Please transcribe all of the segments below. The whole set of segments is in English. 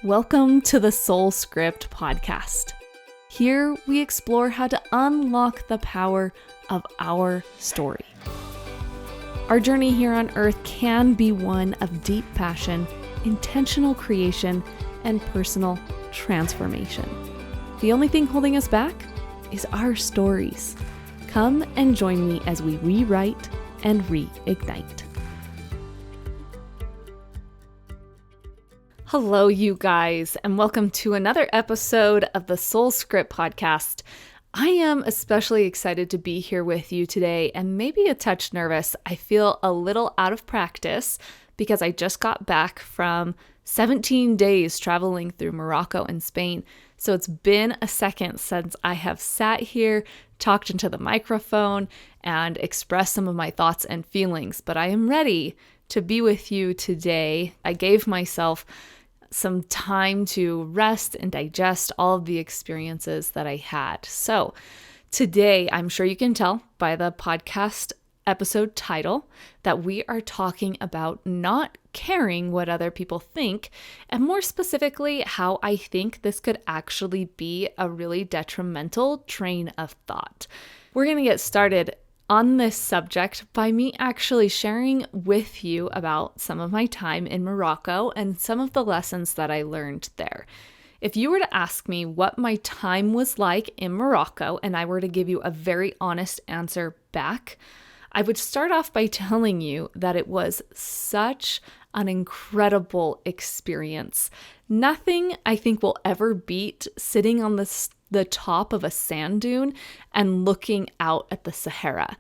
Welcome to the Soul Script podcast. Here we explore how to unlock the power of our story. Our journey here on earth can be one of deep passion, intentional creation, and personal transformation. The only thing holding us back is our stories. Come and join me as we rewrite and reignite. Hello, you guys, and welcome to another episode of the Soul Script podcast. I am especially excited to be here with you today and maybe a touch nervous. I feel a little out of practice because I just got back from 17 days traveling through Morocco and Spain. So it's been a second since I have sat here, talked into the microphone, and expressed some of my thoughts and feelings, but I am ready to be with you today. I gave myself some time to rest and digest all of the experiences that I had. So today, I'm sure you can tell by the podcast episode title that we are talking about not caring what other people think, and more specifically, how I think this could actually be a really detrimental train of thought. We're going to get started on this subject by me actually sharing with you about some of my time in Morocco and some of the lessons that I learned there. If you were to ask me what my time was like in Morocco and I were to give you a very honest answer back, I would start off by telling you that it was such an incredible experience. Nothing I think will ever beat sitting on the top of a sand dune and looking out at the Sahara.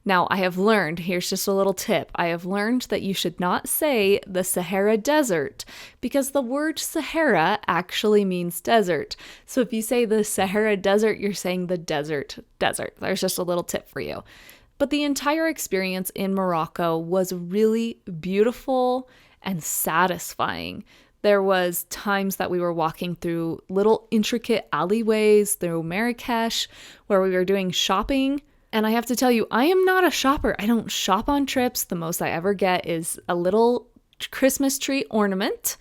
Now, I have learned, here's just a little tip, I have learned that you should not say the Sahara Desert because the word Sahara actually means desert. So if you say the Sahara Desert, you're saying the desert. There's just a little tip for you. But the entire experience in Morocco was really beautiful and satisfying. There was times that we were walking through little intricate alleyways through Marrakesh where we were doing shopping. And I have to tell you, I am not a shopper. I don't shop on trips. The most I ever get is a little Christmas tree ornament.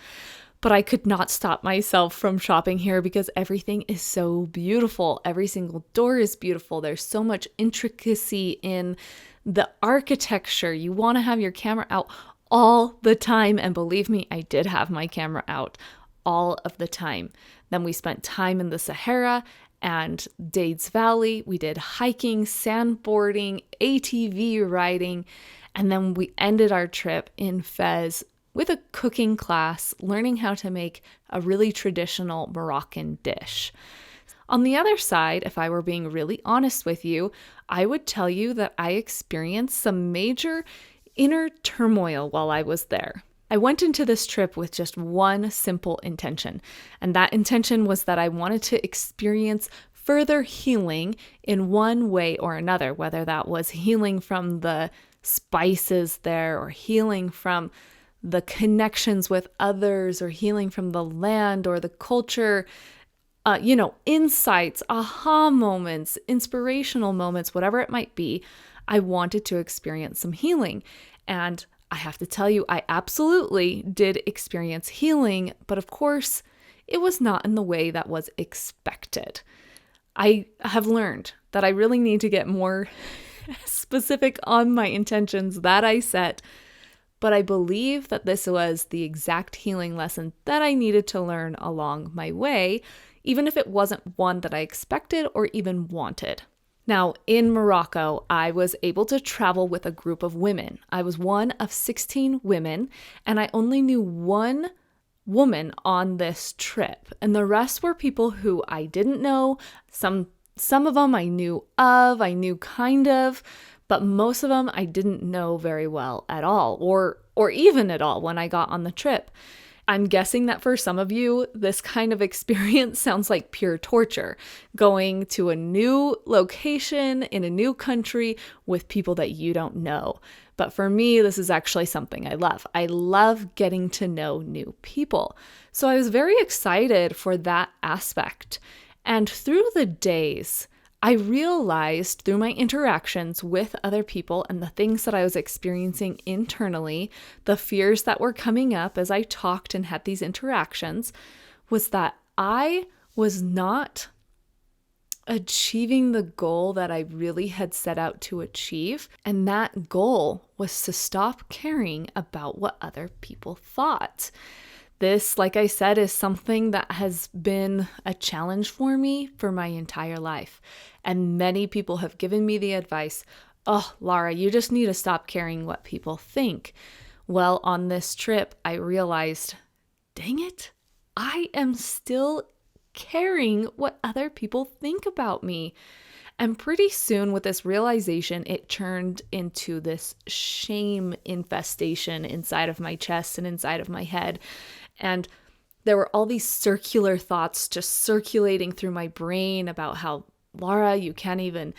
But I could not stop myself from shopping here because everything is so beautiful. Every single door is beautiful. There's so much intricacy in the architecture. You want to have your camera out all the time. And believe me, I did have my camera out all of the time. Then we spent time in the Sahara and Dades Valley. We did hiking, sandboarding, ATV riding. And then we ended our trip in Fez with a cooking class, learning how to make a really traditional Moroccan dish. On the other side, if I were being really honest with you, I would tell you that I experienced some major inner turmoil while I was there. I went into this trip with just one simple intention, and that intention was that I wanted to experience further healing in one way or another, whether that was healing from the spices there or healing from the connections with others or healing from the land or the culture, insights, aha moments, inspirational moments, whatever it might be. I wanted to experience some healing. And I have to tell you, I absolutely did experience healing, but of course, it was not in the way that was expected. I have learned that I really need to get more specific on my intentions that I set, but I believe that this was the exact healing lesson that I needed to learn along my way, even if it wasn't one that I expected or even wanted. Now, in Morocco, I was able to travel with a group of women. I was one of 16 women, and I only knew one woman on this trip. And the rest were people who I didn't know. Some of them I knew kind of, but most of them I didn't know very well at all, or even at all when I got on the trip. I'm guessing that for some of you, this kind of experience sounds like pure torture, going to a new location in a new country with people that you don't know. But for me, this is actually something I love. I love getting to know new people. So I was very excited for that aspect. And through the days, I realized through my interactions with other people and the things that I was experiencing internally, the fears that were coming up as I talked and had these interactions, was that I was not achieving the goal that I really had set out to achieve. And that goal was to stop caring about what other people thought. This, like I said, is something that has been a challenge for me for my entire life. And many people have given me the advice, oh, Laura, you just need to stop caring what people think. Well, on this trip, I realized, dang it, I am still caring what other people think about me. And pretty soon with this realization, it turned into this shame infestation inside of my chest and inside of my head. And there were all these circular thoughts just circulating through my brain about how, Laura, you can't even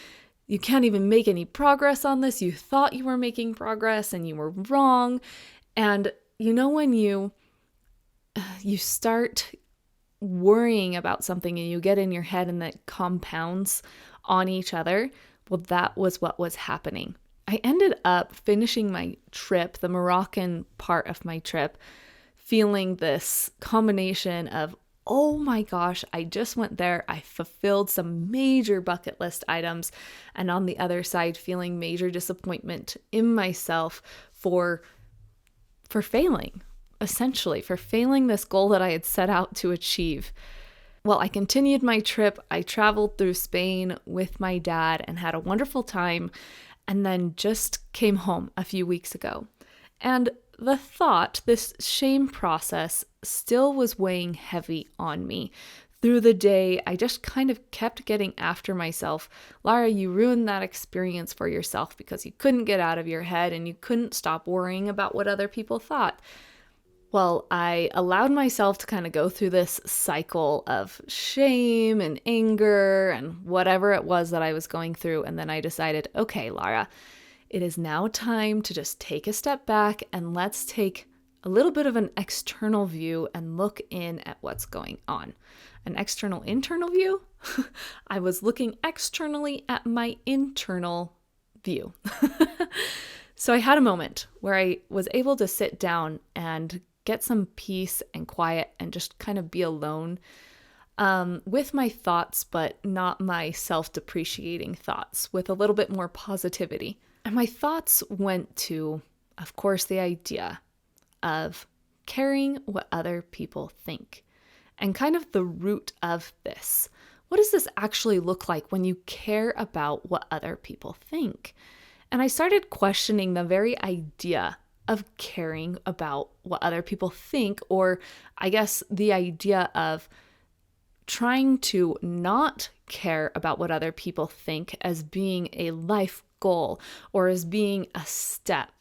make any progress on this. You thought you were making progress and you were wrong. And when you start worrying about something and you get in your head and that compounds on each other, well, that was what was happening. I ended up finishing my trip, the Moroccan part of my trip, feeling this combination of, oh my gosh, I just went there, I fulfilled some major bucket list items, and on the other side, feeling major disappointment in myself for failing. Essentially, for failing this goal that I had set out to achieve. Well, I continued my trip. I traveled through Spain with my dad and had a wonderful time, and then just came home a few weeks ago. And the thought, this shame process, still was weighing heavy on me. Through the day, I just kind of kept getting after myself. Lara, you ruined that experience for yourself because you couldn't get out of your head and you couldn't stop worrying about what other people thought. Well, I allowed myself to kind of go through this cycle of shame and anger and whatever it was that I was going through. And then I decided, okay, Lara, it is now time to just take a step back and let's take a little bit of an external view and look in at what's going on. An external internal view? I was looking externally at my internal view. So I had a moment where I was able to sit down and get some peace and quiet and just kind of be alone with my thoughts, but not my self-depreciating thoughts, with a little bit more positivity. And my thoughts went to, of course, the idea of caring what other people think and kind of the root of this. What does this actually look like when you care about what other people think? And I started questioning the very idea of caring about what other people think, or I guess the idea of trying to not care about what other people think as being a life goal or as being a step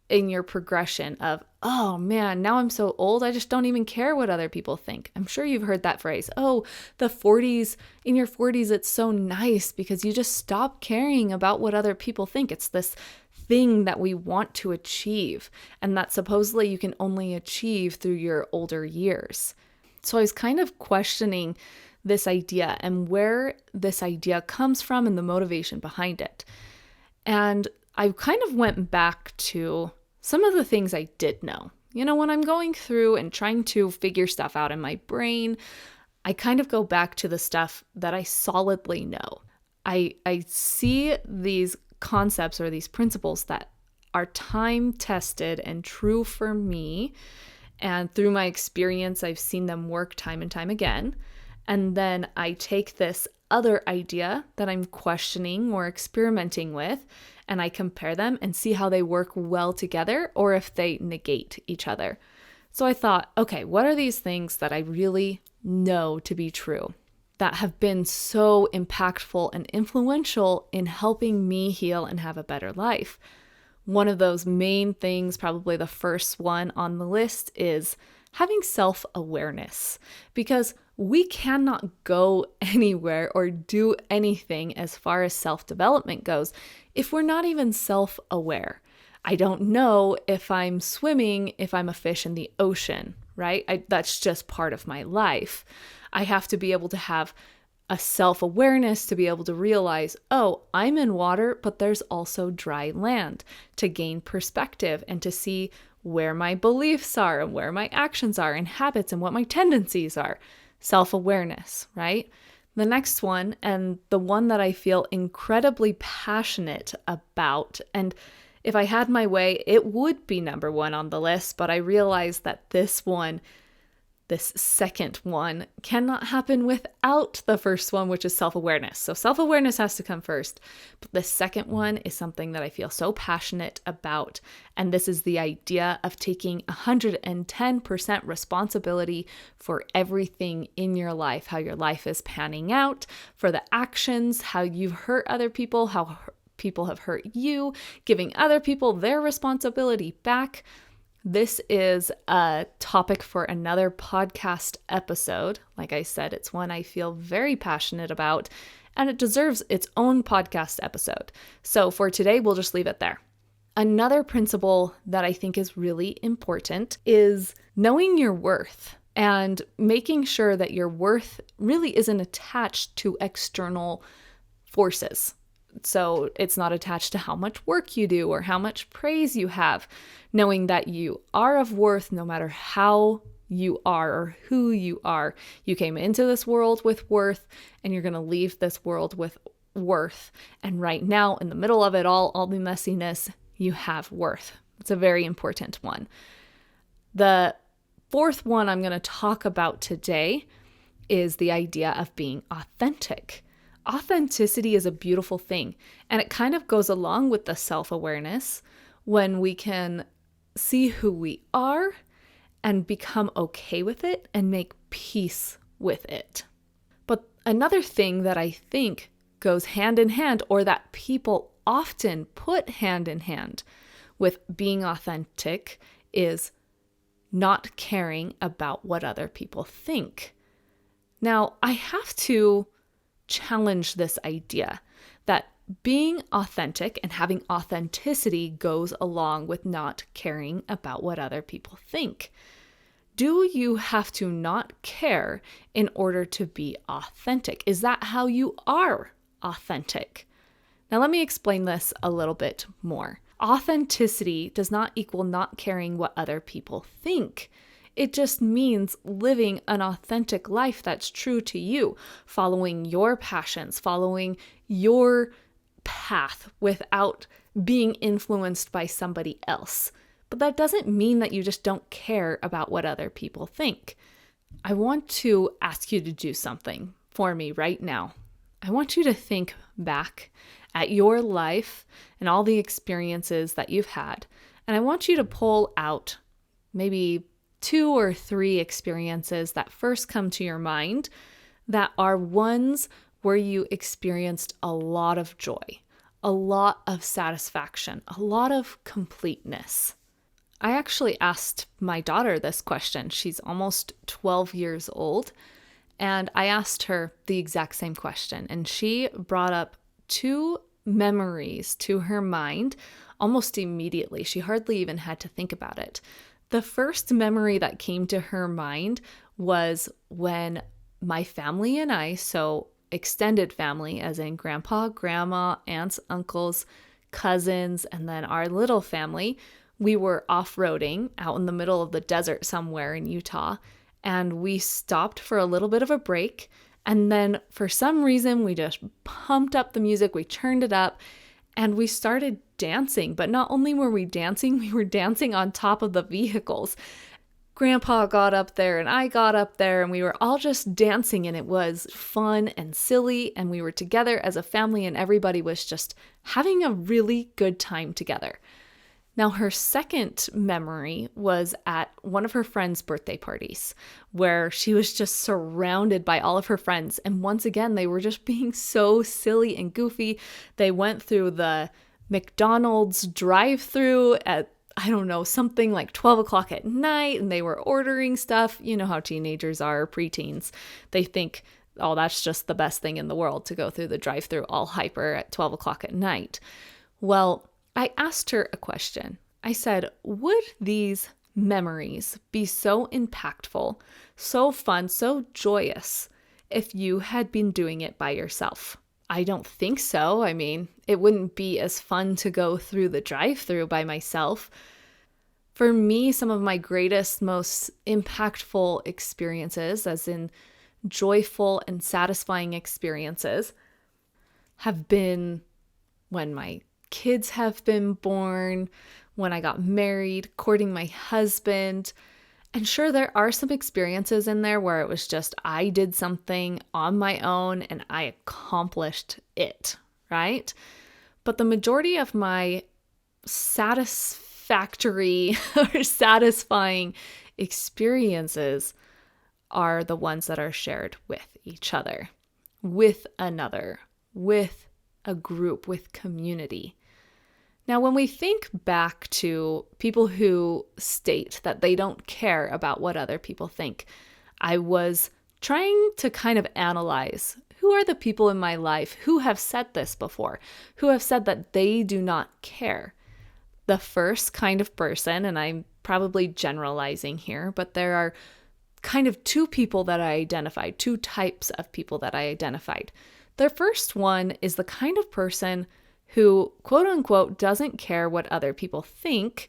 in your progression of, oh man, now I'm so old, I just don't even care what other people think. I'm sure you've heard that phrase. Oh, the 40s, in your 40s, it's so nice because you just stop caring about what other people think. It's this thing that we want to achieve and that supposedly you can only achieve through your older years. So I was kind of questioning this idea and where this idea comes from and the motivation behind it. And I kind of went back to some of the things I did know. When I'm going through and trying to figure stuff out in my brain, I kind of go back to the stuff that I solidly know. I see these concepts or these principles that are time tested and true for me. And through my experience, I've seen them work time and time again. And then I take this other idea that I'm questioning or experimenting with, and I compare them and see how they work well together or if they negate each other. So I thought, okay, what are these things that I really know to be true that have been so impactful and influential in helping me heal and have a better life? One of those main things, probably the first one on the list, is having self-awareness, because we cannot go anywhere or do anything as far as self-development goes if we're not even self-aware. I don't know if I'm swimming, if I'm a fish in the ocean, right? That's just part of my life. I have to be able to have a self-awareness to be able to realize, oh, I'm in water, but there's also dry land, to gain perspective and to see where my beliefs are and where my actions are and habits and what my tendencies are. Self-awareness, right? The next one, and the one that I feel incredibly passionate about, and if I had my way, it would be number one on the list, but I realized that this second one cannot happen without the first one, which is self-awareness. So self-awareness has to come first. But the second one is something that I feel so passionate about. And this is the idea of taking 110% responsibility for everything in your life, how your life is panning out, for the actions, how you've hurt other people, how people have hurt you, giving other people their responsibility back. This is a topic for another podcast episode. Like I said, it's one I feel very passionate about, and it deserves its own podcast episode. So for today, we'll just leave it there. Another principle that I think is really important is knowing your worth and making sure that your worth really isn't attached to external forces. So it's not attached to how much work you do or how much praise you have, knowing that you are of worth no matter how you are or who you are. You came into this world with worth, and you're going to leave this world with worth. And right now, in the middle of it all the messiness, you have worth. It's a very important one. The fourth one I'm going to talk about today is the idea of being authentic. Authenticity is a beautiful thing, and it kind of goes along with the self-awareness when we can see who we are and become okay with it and make peace with it. But another thing that I think goes hand in hand, or that people often put hand in hand with being authentic, is not caring about what other people think. Now, I have to challenge this idea that being authentic and having authenticity goes along with not caring about what other people think. Do you have to not care in order to be authentic? Is that how you are authentic? Now, let me explain this a little bit more. Authenticity does not equal not caring what other people think. It just means living an authentic life that's true to you, following your passions, following your path without being influenced by somebody else. But that doesn't mean that you just don't care about what other people think. I want to ask you to do something for me right now. I want you to think back at your life and all the experiences that you've had, and I want you to pull out maybe 2 or 3 experiences that first come to your mind that are ones where you experienced a lot of joy, a lot of satisfaction, a lot of completeness. I actually asked my daughter this question. She's almost 12 years old, and I asked her the exact same question, and she brought up 2 memories to her mind almost immediately. She hardly even had to think about it. The first memory that came to her mind was when my family and I, so extended family, as in grandpa, grandma, aunts, uncles, cousins, and then our little family, we were off-roading out in the middle of the desert somewhere in Utah, and we stopped for a little bit of a break. And then for some reason, we just pumped up the music, we turned it up, and we started dancing. But not only were we were dancing on top of the vehicles. Grandpa got up there and I got up there, and we were all just dancing, and it was fun and silly, and we were together as a family, and everybody was just having a really good time together. Now, her second memory was at one of her friends' birthday parties, where she was just surrounded by all of her friends. And once again, they were just being so silly and goofy. They went through the McDonald's drive-thru at, I don't know, something like 12 o'clock at night, and they were ordering stuff. You know how teenagers are, preteens. They think, oh, that's just the best thing in the world to go through the drive-thru all hyper at 12 o'clock at night. Well, I asked her a question. I said, would these memories be so impactful, so fun, so joyous if you had been doing it by yourself? I don't think so. I mean, it wouldn't be as fun to go through the drive-through by myself. For me, some of my greatest, most impactful experiences, as in joyful and satisfying experiences, have been when my kids have been born, when I got married, courting my husband. And sure, there are some experiences in there where it was just I did something on my own and I accomplished it, right? But the majority of my satisfactory or satisfying experiences are the ones that are shared with each other, with another, with a group, with community. Now, when we think back to people who state that they don't care about what other people think, I was trying to kind of analyze who are the people in my life who have said this before, who have said that they do not care. The first kind of person, and I'm probably generalizing here, but there are kind of two people that I identified, two types of people that I identified. The first one is the kind of person who, quote unquote, doesn't care what other people think,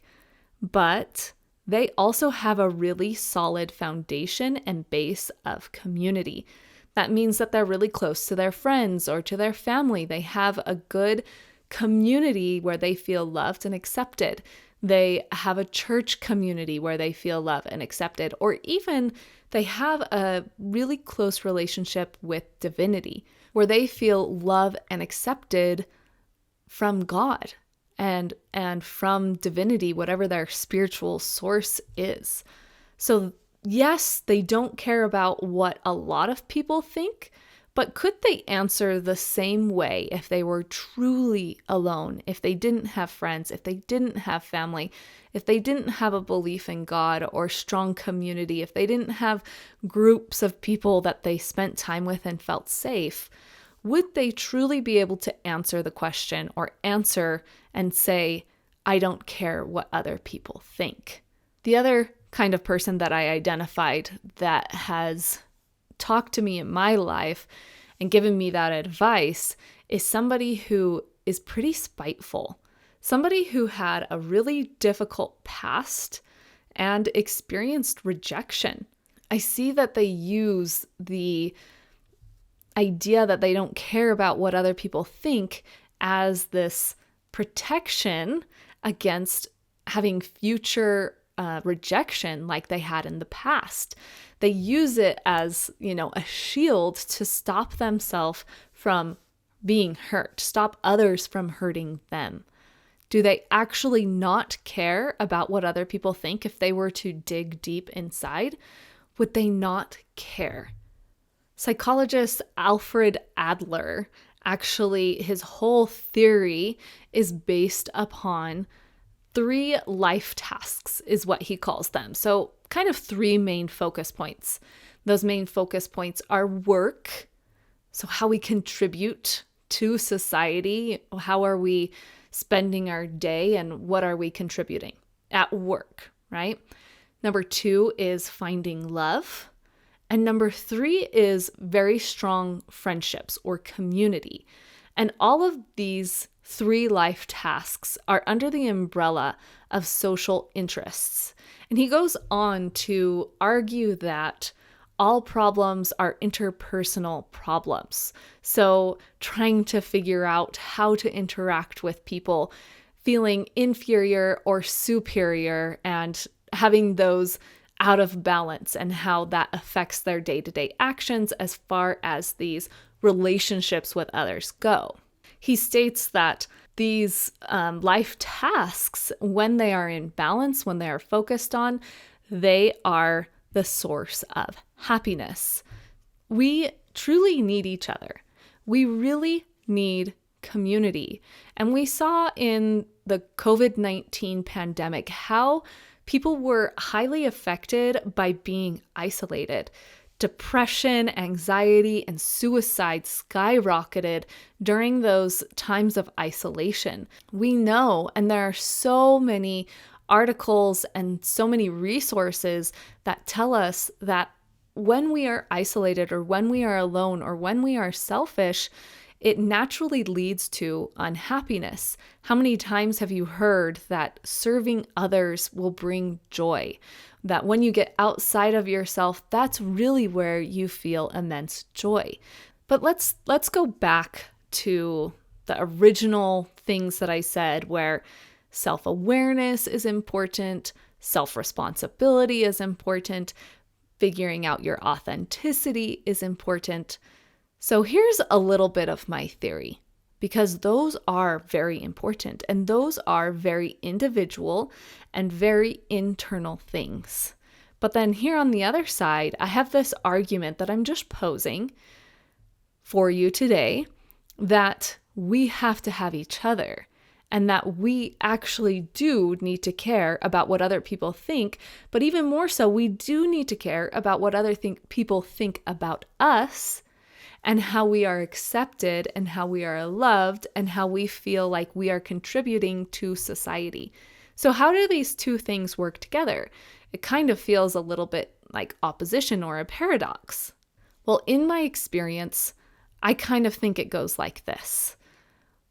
but they also have a really solid foundation and base of community. That means that they're really close to their friends or to their family. They have a good community where they feel loved and accepted. They have a church community where they feel loved and accepted, or even they have a really close relationship with divinity where they feel love and accepted from God and from divinity, whatever their spiritual source is. So yes, they don't care about what a lot of people think, but could they answer the same way if they were truly alone, if they didn't have friends, if they didn't have family, if they didn't have a belief in God or strong community, if they didn't have groups of people that they spent time with and felt safe? Would they truly be able to answer the question or answer and say, I don't care what other people think? The other kind of person that I identified that has talked to me in my life and given me that advice is somebody who is pretty spiteful, somebody who had a really difficult past and experienced rejection. I see that they use the idea that they don't care about what other people think as this protection against having future rejection like they had in the past. They use it as, a shield to stop themselves from being hurt, stop others from hurting them. Do they actually not care about what other people think if they were to dig deep inside? Would they not care? Psychologist Alfred Adler, actually, his whole theory is based upon 3 life tasks, is what he calls them. So kind of 3 main focus points. Those main focus points are work, so how we contribute to society, how are we spending our day, and what are we contributing at work, right? Number 2 is finding love. And number 3 is very strong friendships or community. And all of these 3 life tasks are under the umbrella of social interests. And he goes on to argue that all problems are interpersonal problems. So trying to figure out how to interact with people, feeling inferior or superior, and having those out of balance and how that affects their day-to-day actions as far as these relationships with others go. He states that these life tasks, when they are in balance, when they are focused on, they are the source of happiness. We truly need each other. We really need community. And we saw in the COVID-19 pandemic how people were highly affected by being isolated. Depression, anxiety, and suicide skyrocketed during those times of isolation. We know, and there are so many articles and so many resources that tell us that when we are isolated or when we are alone or when we are selfish, it naturally leads to unhappiness. How many times have you heard that serving others will bring joy? That when you get outside of yourself, that's really where you feel immense joy. But let's go back to the original things that I said, where self-awareness is important, self-responsibility is important, figuring out your authenticity is important. So here's a little bit of my theory, because those are very important and those are very individual and very internal things. But then here on the other side, I have this argument that I'm just posing for you today, that we have to have each other and that we actually do need to care about what other people think. But even more so, we do need to care about what other people think about us, and how we are accepted and how we are loved and how we feel like we are contributing to society. So how do these two things work together? It kind of feels a little bit like opposition or a paradox. Well, in my experience, I kind of think it goes like this,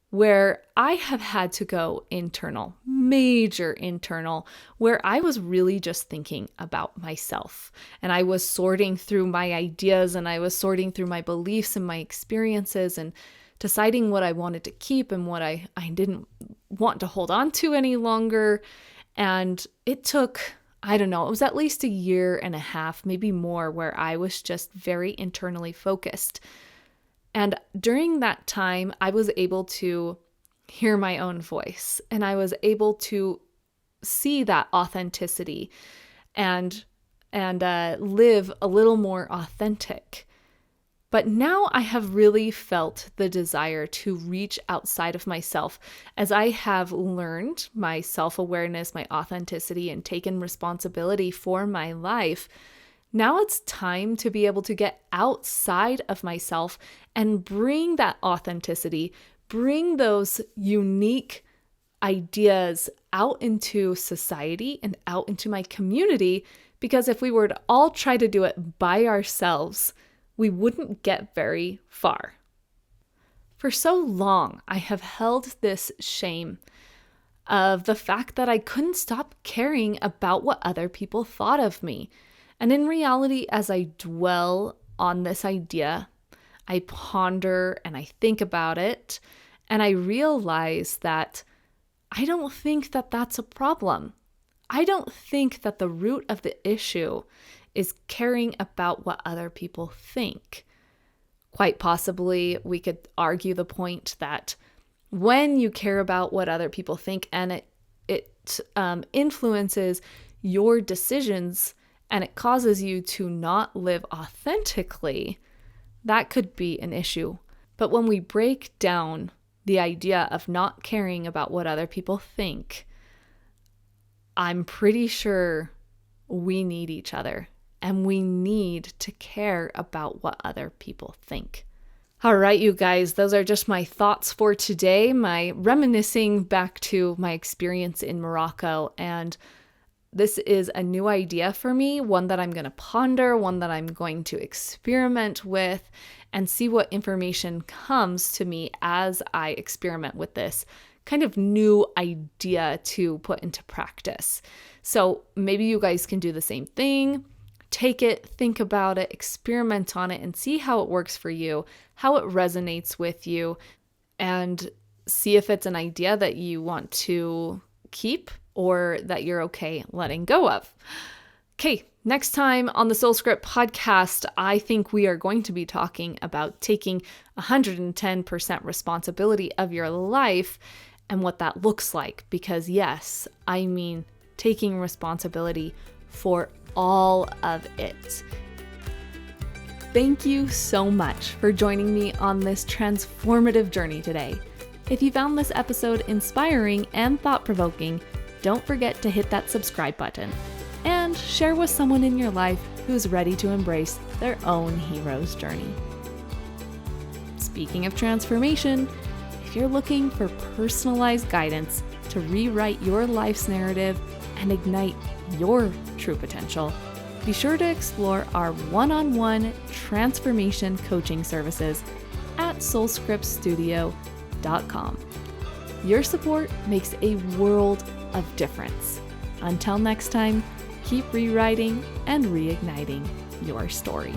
where I have had to go internal, major internal, where I was really just thinking about myself. And I was sorting through my ideas and I was sorting through my beliefs and my experiences and deciding what I wanted to keep and what I didn't want to hold on to any longer. And it took, I don't know, it was at least 1.5 years, maybe more, where I was just very internally focused. And during that time, I was able to hear my own voice and I was able to see that authenticity and live a little more authentic. But now I have really felt the desire to reach outside of myself as I have learned my self-awareness, my authenticity, and taken responsibility for my life. Now it's time to be able to get outside of myself and bring that authenticity, bring those unique ideas out into society and out into my community, because if we were to all try to do it by ourselves, we wouldn't get very far. For so long, I have held this shame of the fact that I couldn't stop caring about what other people thought of me. And in reality, as I dwell on this idea, I ponder and I think about it, and I realize that I don't think that that's a problem. I don't think that the root of the issue is caring about what other people think. Quite possibly, we could argue the point that when you care about what other people think and it influences your decisions, and it causes you to not live authentically, that could be an issue. But when we break down the idea of not caring about what other people think, I'm pretty sure we need each other and we need to care about what other people think. All right, you guys, those are just my thoughts for today, my reminiscing back to my experience in Morocco. And this is a new idea for me, one that I'm going to ponder, one that I'm going to experiment with and see what information comes to me as I experiment with this kind of new idea to put into practice. So maybe you guys can do the same thing. Take it, think about it, experiment on it, and see how it works for you, how it resonates with you, and see if it's an idea that you want to keep or that you're okay letting go of. Okay, next time on the Soul Script podcast, I think we are going to be talking about taking 110% responsibility of your life and what that looks like. Because yes, I mean taking responsibility for all of it. Thank you so much for joining me on this transformative journey today. If you found this episode inspiring and thought-provoking, don't forget to hit that subscribe button and share with someone in your life who's ready to embrace their own hero's journey. Speaking of transformation, if you're looking for personalized guidance to rewrite your life's narrative and ignite your true potential, be sure to explore our one-on-one transformation coaching services at soulscriptstudio.com. Your support makes a world of difference. Until next time, keep rewriting and reigniting your story.